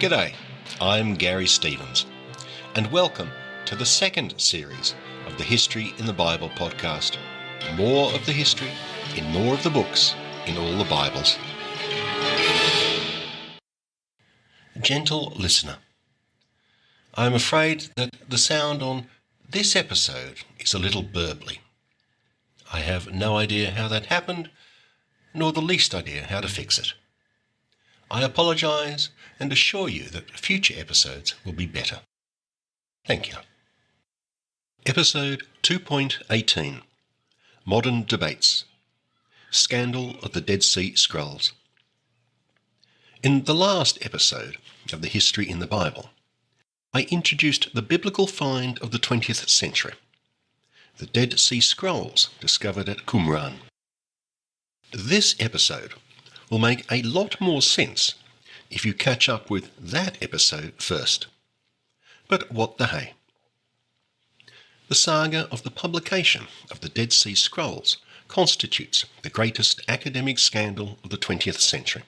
G'day, I'm Garry Stevens, and welcome to the second series of the History in the Bible podcast. More of the history in more of the books in all the Bibles. Gentle listener, I'm afraid that the sound on this episode is a little burbly. I have no idea how that happened, nor the least idea how to fix it. I apologise and assure you that future episodes will be better. Thank you. Episode 2.18 Modern Debates Scandal of the Dead Sea Scrolls. In the last episode of the History in the Bible, I introduced the biblical find of the 20th century, the Dead Sea Scrolls discovered at Qumran. This episode will make a lot more sense if you catch up with that episode first. But what the hey? The saga of the publication of the Dead Sea Scrolls constitutes the greatest academic scandal of the 20th century.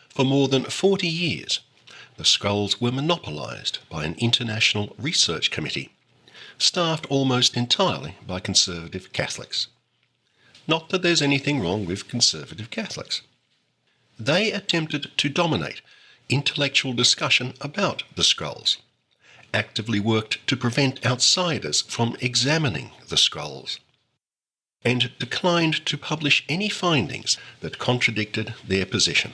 For more than 40 years, the scrolls were monopolised by an international research committee, staffed almost entirely by conservative Catholics. Not that there's anything wrong with conservative Catholics. They attempted to dominate intellectual discussion about the scrolls, actively worked to prevent outsiders from examining the scrolls, and declined to publish any findings that contradicted their position.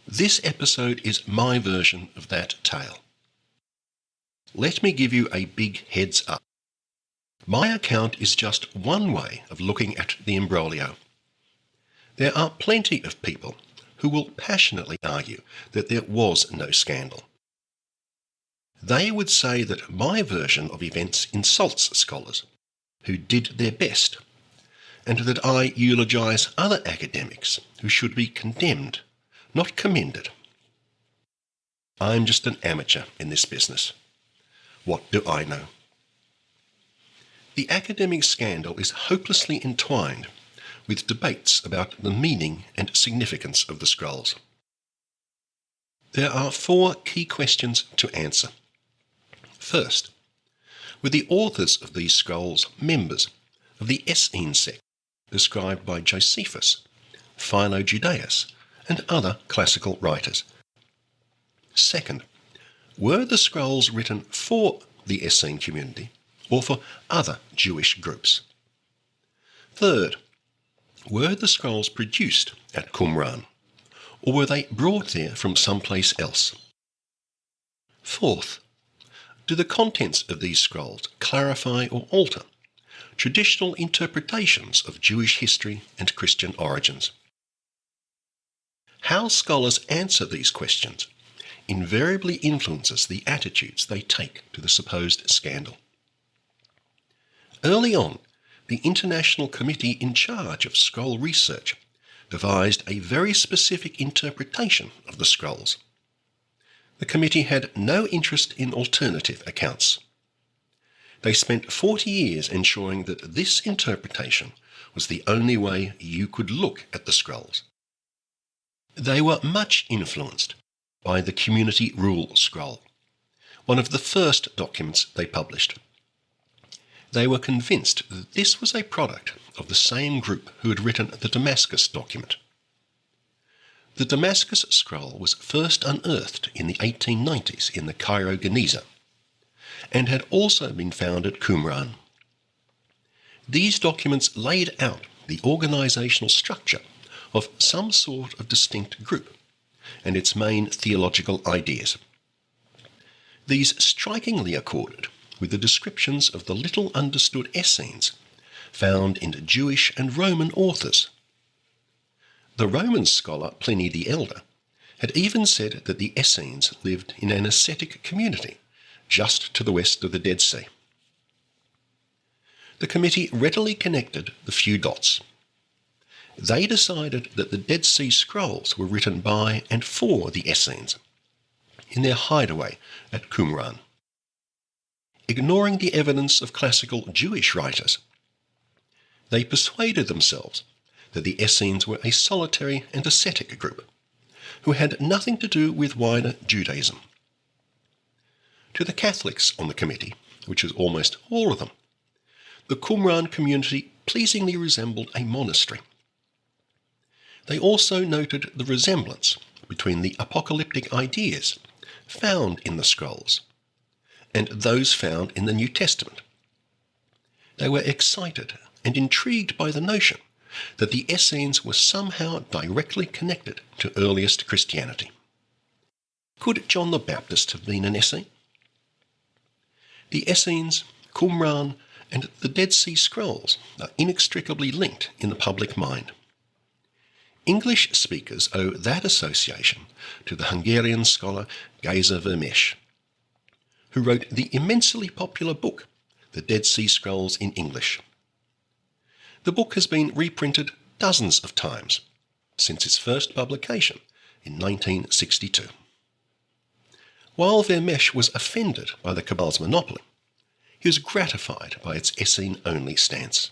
This episode is my version of that tale. Let me give you a big heads up. My account is just one way of looking at the imbroglio. There are plenty of people who will passionately argue that there was no scandal. They would say that my version of events insults scholars who did their best, and that I eulogise other academics who should be condemned, not commended. I'm just an amateur in this business. What do I know? The academic scandal is hopelessly entwined with debates about the meaning and significance of the scrolls. There are 4 key questions to answer. First, were the authors of these scrolls members of the Essene sect described by Josephus, Philo Judaeus, and other classical writers? Second, were the scrolls written for the Essene community or for other Jewish groups? Third, were the scrolls produced at Qumran, or were they brought there from someplace else? Fourth, do the contents of these scrolls clarify or alter traditional interpretations of Jewish history and Christian origins? How scholars answer these questions invariably influences the attitudes they take to the supposed scandal. Early on, the international committee in charge of scroll research devised a very specific interpretation of the scrolls. The committee had no interest in alternative accounts. They spent 40 years ensuring that this interpretation was the only way you could look at the scrolls. They were much influenced by the Community Rule Scroll, one of the first documents they published. They were convinced that this was a product of the same group who had written the Damascus document. The Damascus scroll was first unearthed in the 1890s in the Cairo Geniza, and had also been found at Qumran. These documents laid out the organisational structure of some sort of distinct group, and its main theological ideas. These strikingly accorded with the descriptions of the little understood Essenes found in Jewish and Roman authors. The Roman scholar Pliny the Elder had even said that the Essenes lived in an ascetic community just to the west of the Dead Sea. The committee readily connected the few dots. They decided that the Dead Sea Scrolls were written by and for the Essenes, in their hideaway at Qumran. Ignoring the evidence of classical Jewish writers, they persuaded themselves that the Essenes were a solitary and ascetic group, who had nothing to do with wider Judaism. To the Catholics on the committee, which was almost all of them, the Qumran community pleasingly resembled a monastery. They also noted the resemblance between the apocalyptic ideas found in the scrolls and those found in the New Testament. They were excited and intrigued by the notion that the Essenes were somehow directly connected to earliest Christianity. Could John the Baptist have been an Essene? The Essenes, Qumran, and the Dead Sea Scrolls are inextricably linked in the public mind. English speakers owe that association to the Hungarian scholar Géza Vermes, who wrote the immensely popular book, The Dead Sea Scrolls in English. The book has been reprinted dozens of times since its first publication in 1962. While Vermes was offended by the Cabale's monopoly, he was gratified by its Essene-only stance.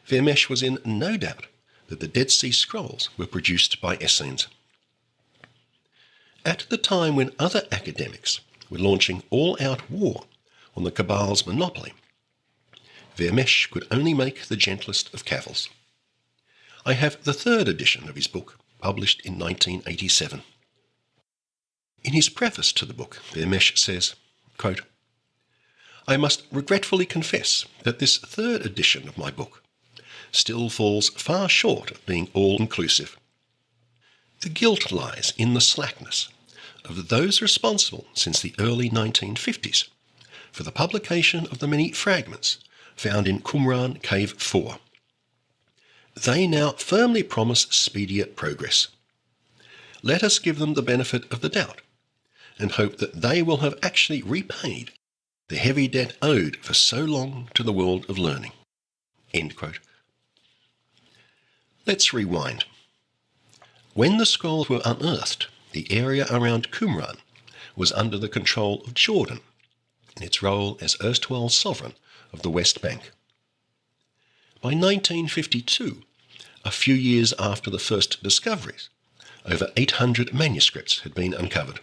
Vermes was in no doubt that the Dead Sea Scrolls were produced by Essenes. At the time when other academics were launching all-out war on the Cabale's monopoly, Vermes could only make the gentlest of cavils. I have the third edition of his book, published in 1987. In his preface to the book, Vermes says, quote, "I must regretfully confess that this third edition of my book still falls far short of being all-inclusive. The guilt lies in the slackness of those responsible since the early 1950s for the publication of the many fragments found in Qumran Cave 4. They now firmly promise speedier progress. Let us give them the benefit of the doubt and hope that they will have actually repaid the heavy debt owed for so long to the world of learning." End quote. Let's rewind. When the scrolls were unearthed, the area around Qumran was under the control of Jordan in its role as erstwhile sovereign of the West Bank. By 1952, a few years after the first discoveries, over 800 manuscripts had been uncovered.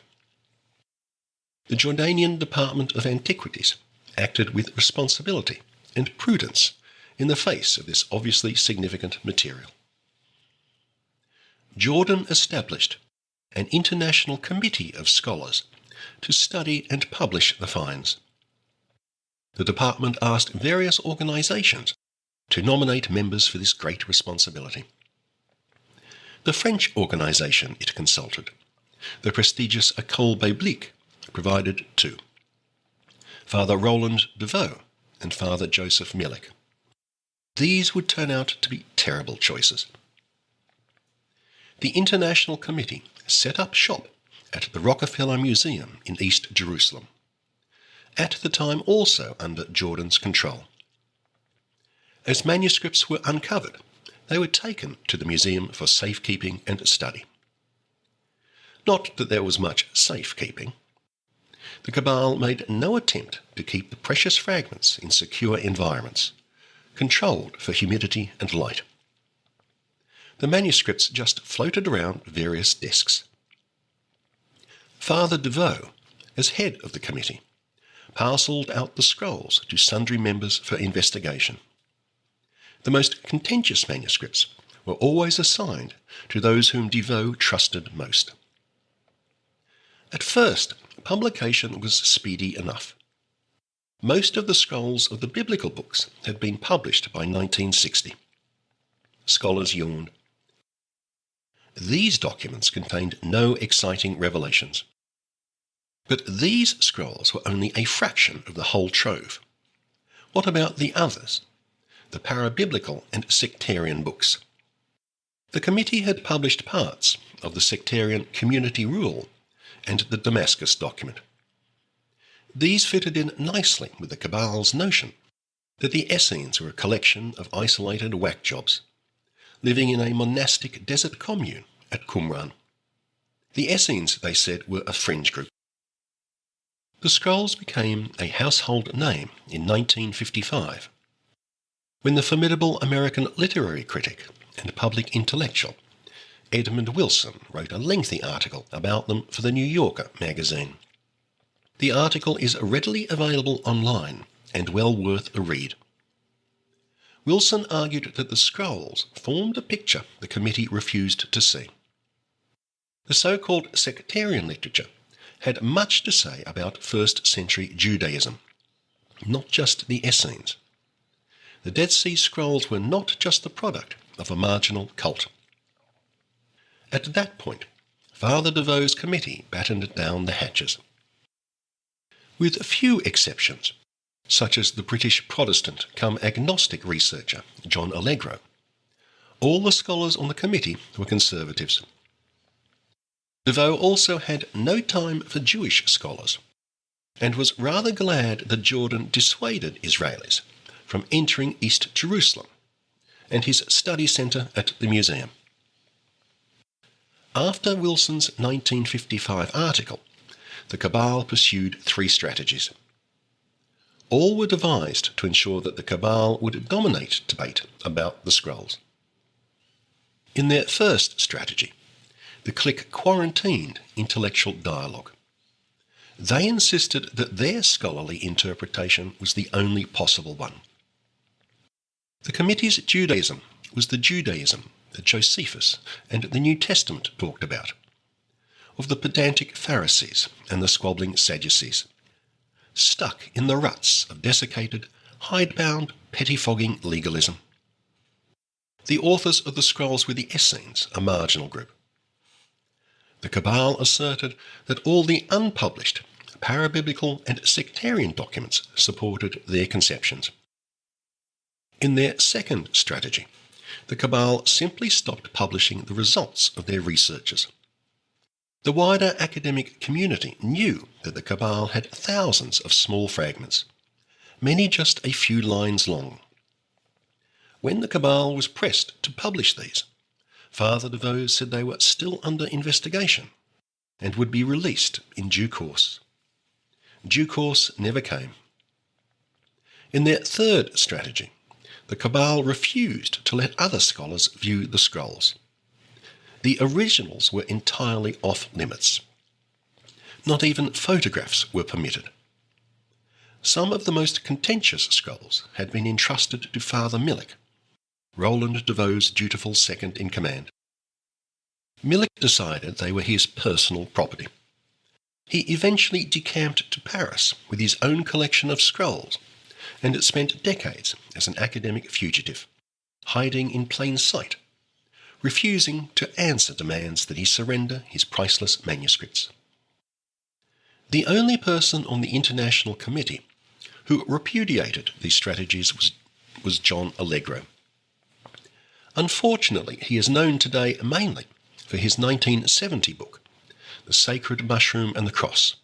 The Jordanian Department of Antiquities acted with responsibility and prudence in the face of this obviously significant material. Jordan established an international committee of scholars to study and publish the finds. The department asked various organisations to nominate members for this great responsibility. The French organisation it consulted, the prestigious École Biblique, provided two: Father Roland Deveau and Father Joseph Mielek. These would turn out to be terrible choices. The International Committee set up shop at the Rockefeller Museum in East Jerusalem, at the time also under Jordan's control. As manuscripts were uncovered, they were taken to the museum for safekeeping and study. Not that there was much safekeeping. The Cabale made no attempt to keep the precious fragments in secure environments, controlled for humidity and light. The manuscripts just floated around various desks. Father Deveau, as head of the committee, parcelled out the scrolls to sundry members for investigation. The most contentious manuscripts were always assigned to those whom Deveau trusted most. At first, publication was speedy enough. Most of the scrolls of the biblical books had been published by 1960. Scholars yawned. These documents contained no exciting revelations. But these scrolls were only a fraction of the whole trove. What about the others, the parabiblical and sectarian books? The committee had published parts of the sectarian Community Rule and the Damascus document. These fitted in nicely with the Cabale's notion that the Essenes were a collection of isolated whack jobs, living in a monastic desert commune at Qumran. The Essenes, they said, were a fringe group. The scrolls became a household name in 1955, when the formidable American literary critic and public intellectual Edmund Wilson wrote a lengthy article about them for the New Yorker magazine. The article is readily available online and well worth a read. Wilson argued that the scrolls formed a picture the committee refused to see. The so-called sectarian literature had much to say about first-century Judaism, not just the Essenes. The Dead Sea Scrolls were not just the product of a marginal cult. At that point, Father DeVoe's committee battened down the hatches. With a few exceptions, such as the British Protestant come agnostic researcher John Allegro, all the scholars on the committee were conservatives. DeVoe also had no time for Jewish scholars, and was rather glad that Jordan dissuaded Israelis from entering East Jerusalem and his study centre at the museum. After Wilson's 1955 article, the cabal pursued three strategies. All were devised to ensure that the cabal would dominate debate about the scrolls. In their first strategy, the clique quarantined intellectual dialogue. They insisted that their scholarly interpretation was the only possible one. The committee's Judaism was the Judaism that Josephus and the New Testament talked about, of the pedantic Pharisees and the squabbling Sadducees, stuck in the ruts of desiccated, hidebound, pettifogging legalism. The authors of the scrolls were the Essenes, a marginal group. The cabal asserted that all the unpublished, parabiblical and sectarian documents supported their conceptions. In their second strategy, the cabal simply stopped publishing the results of their researches. The wider academic community knew that the cabal had thousands of small fragments, many just a few lines long. When the cabal was pressed to publish these, Father DeVoe said they were still under investigation and would be released in due course. Due course never came. In their third strategy, the cabal refused to let other scholars view the scrolls. The originals were entirely off limits. Not even photographs were permitted. Some of the most contentious scrolls had been entrusted to Father Millick, Roland DeVoe's dutiful second-in-command. Millick decided they were his personal property. He eventually decamped to Paris with his own collection of scrolls, and spent decades as an academic fugitive, hiding in plain sight, refusing to answer demands that he surrender his priceless manuscripts. The only person on the International Committee who repudiated these strategies was John Allegro. Unfortunately, he is known today mainly for his 1970 book, The Sacred Mushroom and the Cross,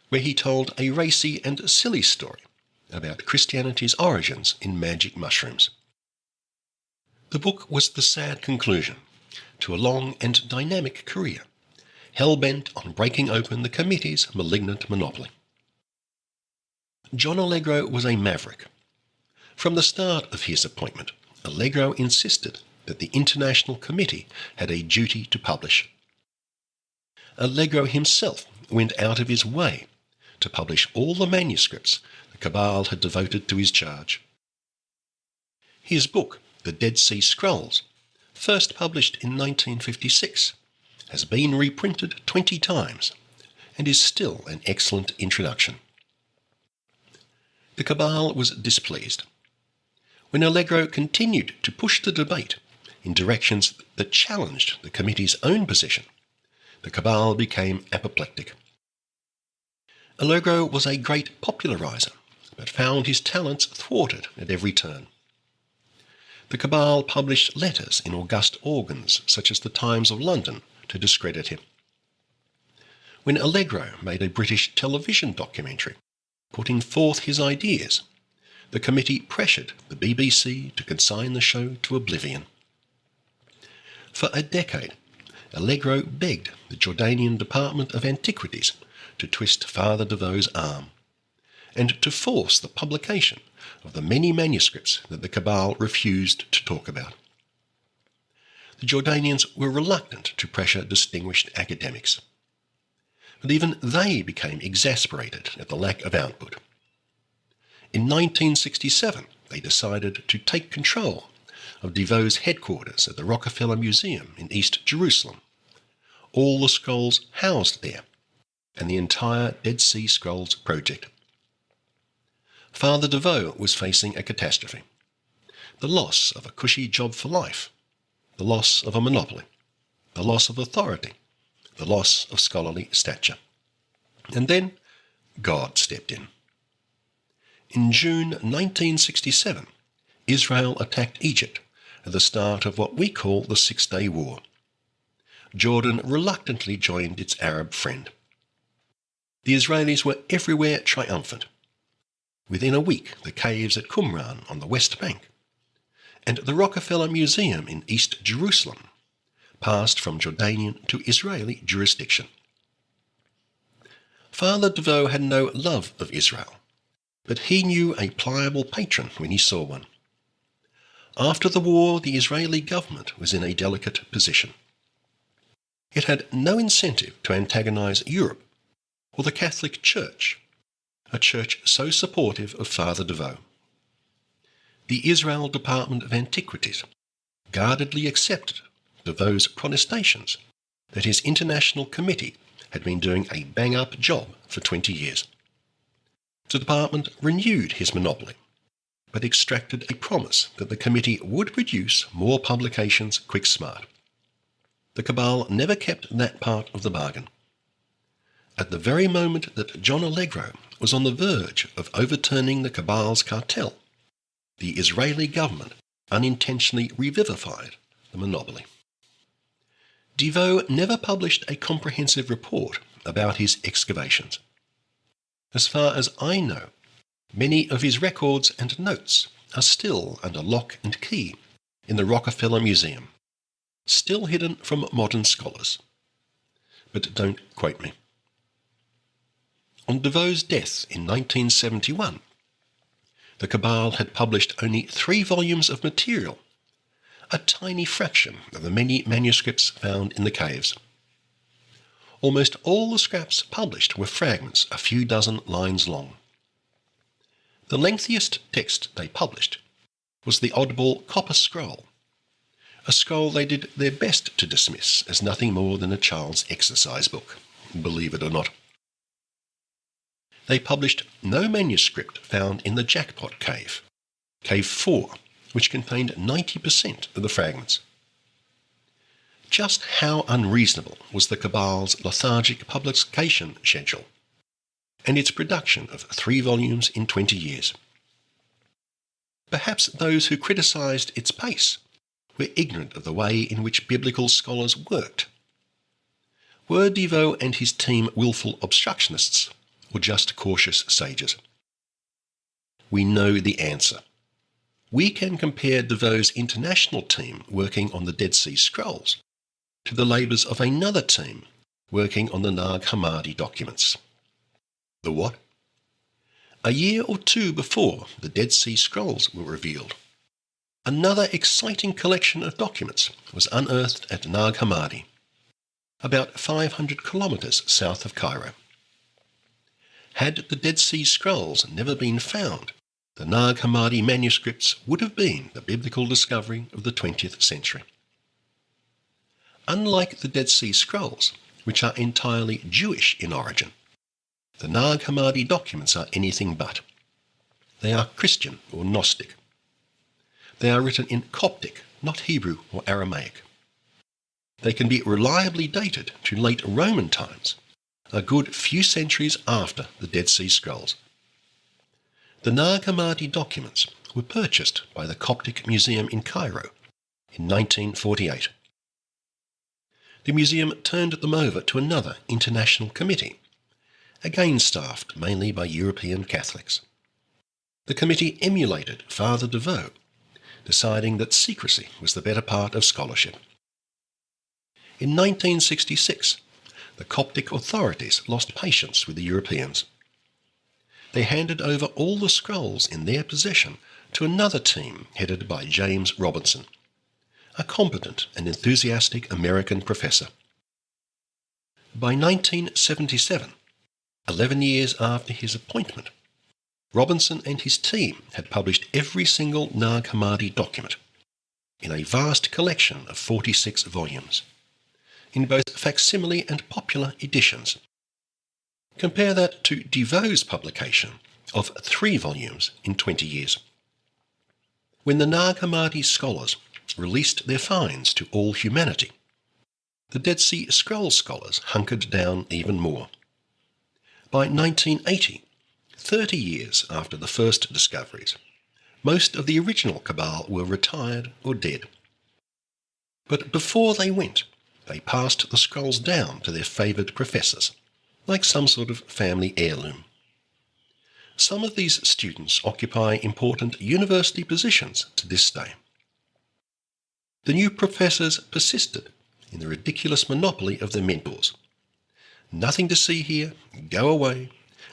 where he told a racy and silly story about Christianity's origins in magic mushrooms. The book was the sad conclusion to a long and dynamic career, hell-bent on breaking open the committee's malignant monopoly. John Allegro was a maverick. From the start of his appointment, Allegro insisted that the International Committee had a duty to publish. Allegro himself went out of his way to publish all the manuscripts the cabal had devoted to his charge. His book, The Dead Sea Scrolls, first published in 1956, has been reprinted 20 times and is still an excellent introduction. The cabal was displeased. When Allegro continued to push the debate in directions that challenged the committee's own position, the cabal became apoplectic. Allegro was a great popularizer, but found his talents thwarted at every turn. The cabal published letters in august organs such as the Times of London to discredit him. When Allegro made a British television documentary putting forth his ideas, the committee pressured the BBC to consign the show to oblivion. For a decade, Allegro begged the Jordanian Department of Antiquities to twist Father DeVoe's arm, and to force the publication of the many manuscripts that the cabal refused to talk about. the Jordanians were reluctant to pressure distinguished academics. But even they became exasperated at the lack of output. In 1967, they decided to take control of DeVoe's headquarters at the Rockefeller Museum in East Jerusalem, all the scrolls housed there, and the entire Dead Sea Scrolls project. Father DeVoe was facing a catastrophe: the loss of a cushy job for life, the loss of a monopoly, the loss of authority, the loss of scholarly stature. And then God stepped in. In June 1967, Israel attacked Egypt at the start of what we call the Six-Day War. Jordan reluctantly joined its Arab friend. The Israelis were everywhere triumphant. Within a week, the caves at Qumran on the West Bank and the Rockefeller Museum in East Jerusalem passed from Jordanian to Israeli jurisdiction. Father DeVoe had no love of Israel, but he knew a pliable patron when he saw one. After the war, the Israeli government was in a delicate position. It had no incentive to antagonize Europe or the Catholic Church, a church so supportive of Father DeVoe. The Israel Department of Antiquities guardedly accepted DeVoe's protestations that his international committee had been doing a bang-up job for 20 years. The department renewed his monopoly, but extracted a promise that the committee would produce more publications quick-smart. The cabal never kept that part of the bargain. At the very moment that John Allegro was on the verge of overturning the cabal's cartel, the Israeli government unintentionally revivified the monopoly. DeVoe never published a comprehensive report about his excavations. As far as I know, many of his records and notes are still under lock and key in the Rockefeller Museum, still hidden from modern scholars. But don't quote me. On DeVoe's death in 1971, the cabal had published only 3 volumes of material, a tiny fraction of the many manuscripts found in the caves. Almost all the scraps published were fragments a few dozen lines long. The lengthiest text they published was the oddball Copper Scroll, a scroll they did their best to dismiss as nothing more than a child's exercise book, believe it or not. They published no manuscript found in the Jackpot Cave, Cave 4, which contained 90% of the fragments. Just how unreasonable was the cabal's lethargic publication schedule, and its production of 3 volumes in 20 years? Perhaps those who criticised its pace were ignorant of the way in which biblical scholars worked. Were DeVoe and his team willful obstructionists, or just cautious sages? We know the answer. We can compare DeVoe's international team working on the Dead Sea Scrolls to the labours of another team working on the Nag Hammadi documents. The what? A year or 2 before the Dead Sea Scrolls were revealed, another exciting collection of documents was unearthed at Nag Hammadi, about 500 kilometres south of Cairo. Had the Dead Sea Scrolls never been found, the Nag Hammadi manuscripts would have been the biblical discovery of the 20th century. Unlike the Dead Sea Scrolls, which are entirely Jewish in origin, the Nag Hammadi documents are anything but. They are Christian or Gnostic. They are written in Coptic, not Hebrew or Aramaic. They can be reliably dated to late Roman times, a good few centuries after the Dead Sea Scrolls. The Nag Hammadi documents were purchased by the Coptic Museum in Cairo in 1948. The museum turned them over to another international committee, again staffed mainly by European Catholics. The committee emulated Father DeVoe, deciding that secrecy was the better part of scholarship. In 1966, the Coptic authorities lost patience with the Europeans. They handed over all the scrolls in their possession to another team headed by James Robinson, a competent and enthusiastic American professor. By 1977, 11 years after his appointment, Robinson and his team had published every single Nag Hammadi document in a vast collection of 46 volumes, in both facsimile and popular editions. Compare that to DeVoe's publication of 3 volumes in 20 years. When the Nag Hammadi scholars released their finds to all humanity, the Dead Sea Scrolls scholars hunkered down even more. By 1980, 30 years after the first discoveries, most of the original cabal were retired or dead. But before they went, they passed the scrolls down to their favoured professors, like some sort of family heirloom. Some of these students occupy important university positions to this day. The new professors persisted in the ridiculous monopoly of their mentors. Nothing to see here, go away,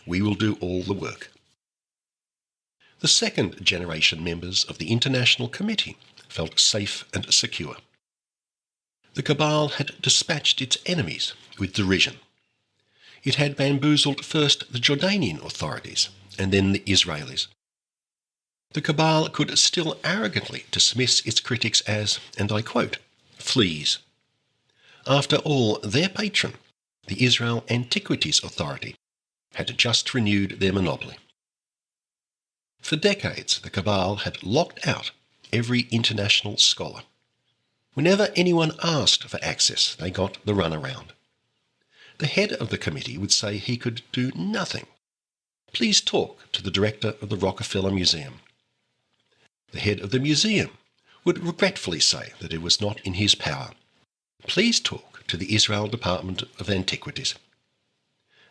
we will do all the work. The second generation members of the International Committee felt safe and secure. The cabal had dispatched its enemies with derision. It had bamboozled first the Jordanian authorities and then the Israelis. The cabal could still arrogantly dismiss its critics as, and I quote, fleas. After all, their patron, the Israel Antiquities Authority, had just renewed their monopoly. For decades, the cabal had locked out every international scholar. Whenever anyone asked for access, they got the runaround. The head of the committee would say he could do nothing. Please talk to the director of the Rockefeller Museum. The head of the museum would regretfully say that it was not in his power. Please talk to the Israel Department of Antiquities.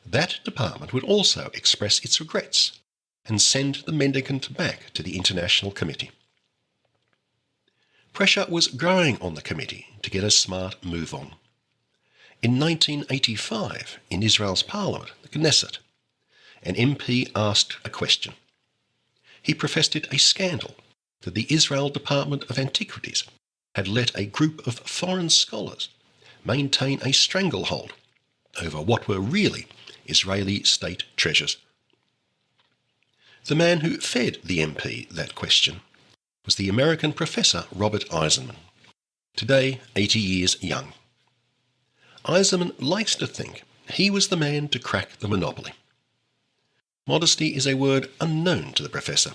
That department would also express its regrets and send the mendicant back to the International Committee. Pressure was growing on the committee to get a smart move on. In 1985, in Israel's parliament, the Knesset, an MP asked a question. He professed it a scandal that the Israel Department of Antiquities had let a group of foreign scholars maintain a stranglehold over what were really Israeli state treasures. The man who fed the MP that question was the American professor Robert Eisenman, today 80 years young. Eisenman likes to think he was the man to crack the monopoly. Modesty is a word unknown to the professor.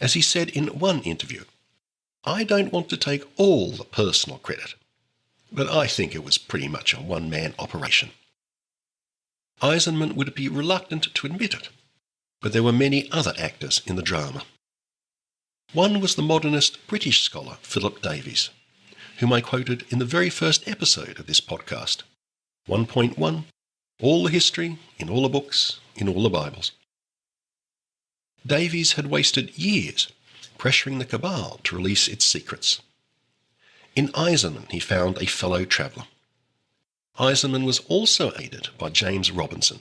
As he said in one interview, I don't want to take all the personal credit, but I think it was pretty much a one-man operation. Eisenman would be reluctant to admit it, but there were many other actors in the drama. One was the modernist British scholar Philip Davies, whom I quoted in the very first episode of this podcast. 1.1, all the history, in all the books, in all the Bibles. Davies had wasted years pressuring the cabal to release its secrets. In Eisenman he found a fellow traveller. Eisenman was also aided by James Robinson,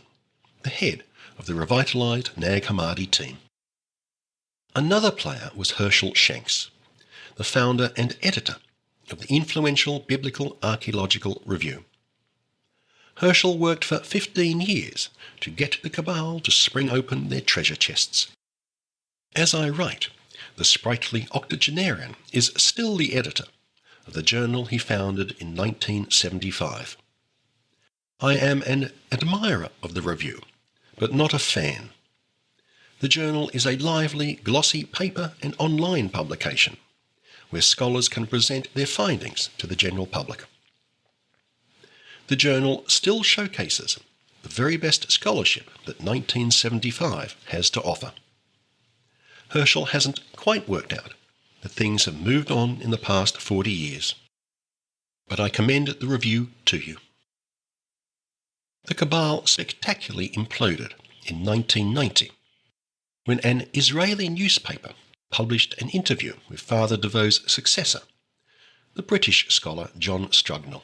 the head of the revitalised Nag Hammadi team. Another player was Herschel Shanks, the founder and editor of the influential Biblical Archaeological Review. Herschel worked for 15 years to get the cabal to spring open their treasure chests. As I write, the sprightly octogenarian is still the editor of the journal he founded in 1975. I am an admirer of the review, but not a fan. The journal is a lively, glossy paper and online publication, where scholars can present their findings to the general public. The journal still showcases the very best scholarship that 1975 has to offer. Herschel hasn't quite worked out that things have moved on in the past 40 years, but I commend the review to you. The cabal spectacularly imploded in 1990 when an Israeli newspaper published an interview with Father DeVoe's successor, the British scholar John Strugnell.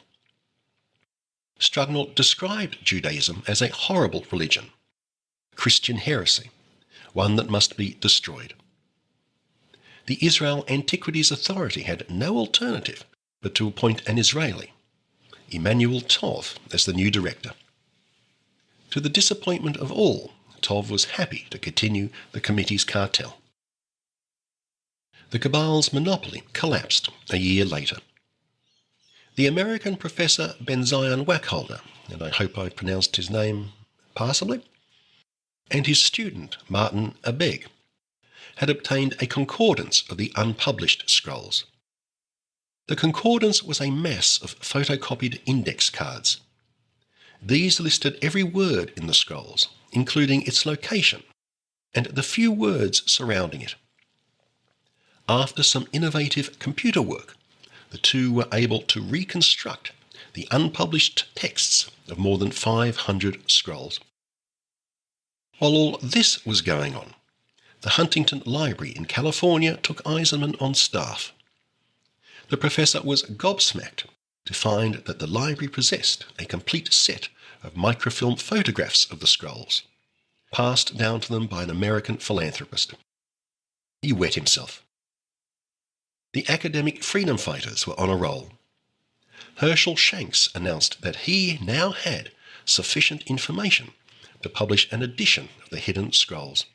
Strugnell described Judaism as a horrible religion, Christian heresy, one that must be destroyed. The Israel Antiquities Authority had no alternative but to appoint an Israeli, Emmanuel Tov, as the new director. To the disappointment of all, Tov was happy to continue the committee's cartel. The cabal's monopoly collapsed a year later. The American professor Benzion Wacholder, and I hope I pronounced his name passably, and his student Martin Abegg had obtained a concordance of the unpublished scrolls. The concordance was a mass of photocopied index cards. These listed every word in the scrolls, including its location, and the few words surrounding it. After some innovative computer work, the two were able to reconstruct the unpublished texts of more than 500 scrolls. While all this was going on, the Huntington Library in California took Eisenman on staff. The professor was gobsmacked to find that the library possessed a complete set of microfilm photographs of the scrolls, passed down to them by an American philanthropist. He wet himself. The academic freedom fighters were on a roll. Herschel Shanks announced that he now had sufficient information to publish an edition of the hidden scrolls.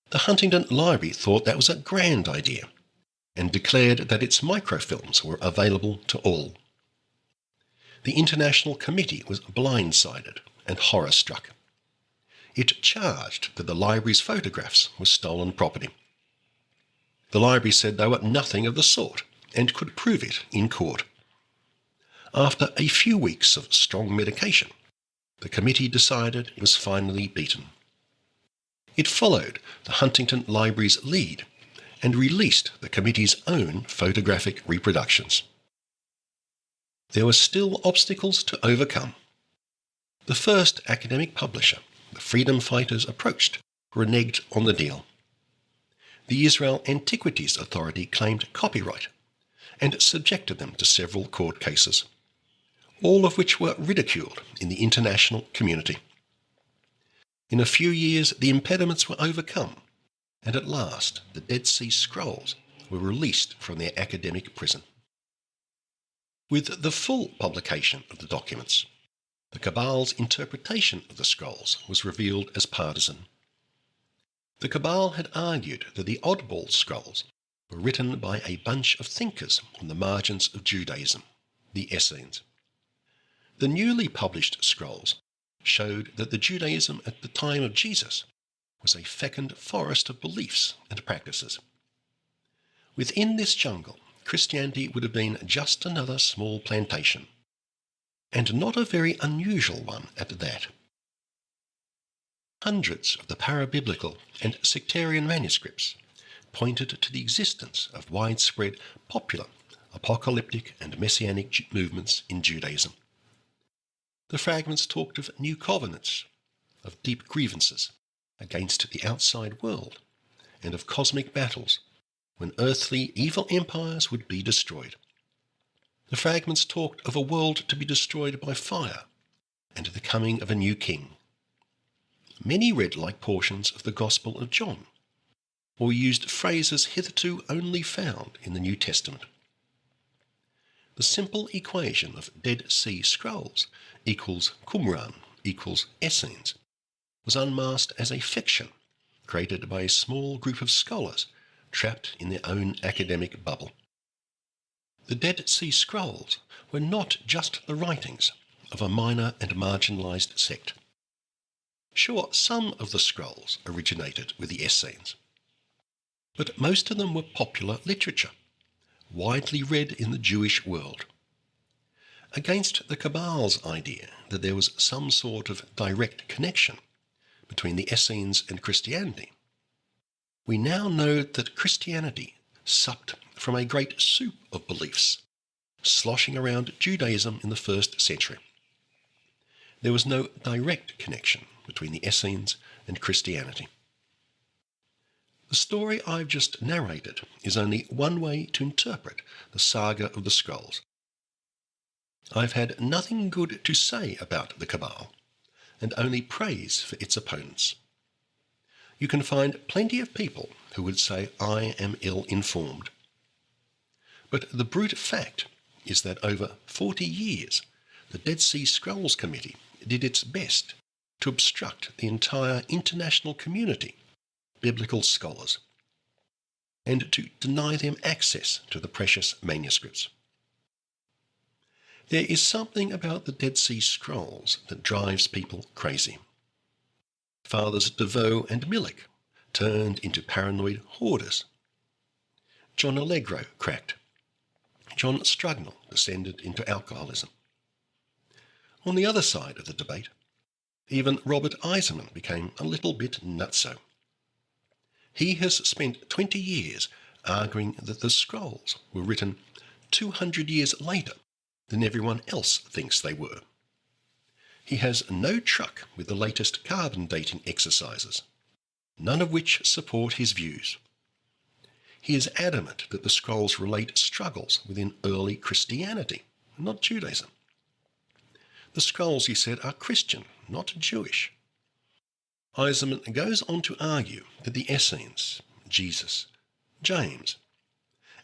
The Huntington Library thought that was a grand idea and declared that its microfilms were available to all. The International Committee was blindsided and horror-struck. It charged that the library's photographs were stolen property. The library said they were nothing of the sort and could prove it in court. After a few weeks of strong medication, the committee decided it was finally beaten. It followed the Huntington Library's lead and released the committee's own photographic reproductions. There were still obstacles to overcome. The first academic publisher the freedom fighters approached reneged on the deal. The Israel Antiquities Authority claimed copyright and subjected them to several court cases, all of which were ridiculed in the international community. In a few years, the impediments were overcome, and at last the Dead Sea Scrolls were released from their academic prison. With the full publication of the documents, the Cabal's interpretation of the scrolls was revealed as partisan. The Cabal had argued that the oddball scrolls were written by a bunch of thinkers on the margins of Judaism, the Essenes. The newly published scrolls showed that the Judaism at the time of Jesus was a fecund forest of beliefs and practices. Within this jungle, Christianity would have been just another small plantation, and not a very unusual one at that. Hundreds of the parabiblical and sectarian manuscripts pointed to the existence of widespread popular, apocalyptic and messianic movements in Judaism. The fragments talked of new covenants, of deep grievances against the outside world, and of cosmic battles when earthly evil empires would be destroyed. The fragments talked of a world to be destroyed by fire and the coming of a new king. Many read like portions of the Gospel of John, or used phrases hitherto only found in the New Testament. The simple equation of Dead Sea Scrolls equals Qumran equals Essenes was unmasked as a fiction created by a small group of scholars trapped in their own academic bubble. The Dead Sea Scrolls were not just the writings of a minor and marginalised sect. Sure, some of the scrolls originated with the Essenes, but most of them were popular literature, widely read in the Jewish world. Against the Cabal's idea that there was some sort of direct connection between the Essenes and Christianity, we now know that Christianity supped from a great soup of beliefs, sloshing around Judaism in the 1st century. There was no direct connection between the Essenes and Christianity. The story I've just narrated is only one way to interpret the saga of the scrolls. I've had nothing good to say about the Cabal, and only praise for its opponents. you can find plenty of people who would say I am ill-informed. But the brute fact is that over 40 years, the Dead Sea Scrolls Committee did its best to obstruct the entire international community, biblical scholars, and to deny them access to the precious manuscripts. There is something about the Dead Sea Scrolls that drives people crazy. Fathers DeVoe and Millick turned into paranoid hoarders. John Allegro cracked. John Strugnell descended into alcoholism. On the other side of the debate, even Robert Eiserman became a little bit nutso. He has spent 20 years arguing that the scrolls were written 200 years later than everyone else thinks they were. He has no truck with the latest carbon dating exercises, none of which support his views. He is adamant that the scrolls relate struggles within early Christianity, not Judaism. The scrolls, he said, are Christian, not Jewish. Eiserman goes on to argue that the Essenes, Jesus, James,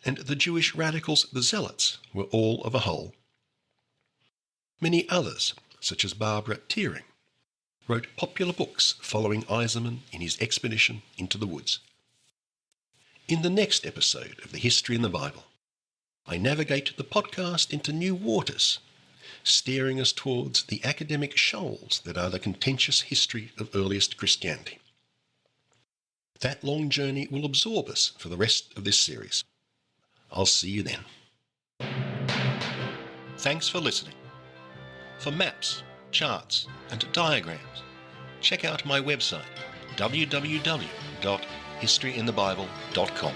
and the Jewish radicals, the Zealots, were all of a whole. Many others, such as Barbara Teering, wrote popular books following Eiserman in his expedition into the woods. In the next episode of the History in the Bible, I navigate the podcast into new waters, steering us towards the academic shoals that are the contentious history of earliest Christianity. That long journey will absorb us for the rest of this series. I'll see you then. Thanks for listening. For maps, charts, and diagrams, check out my website, www.historyinthebible.com.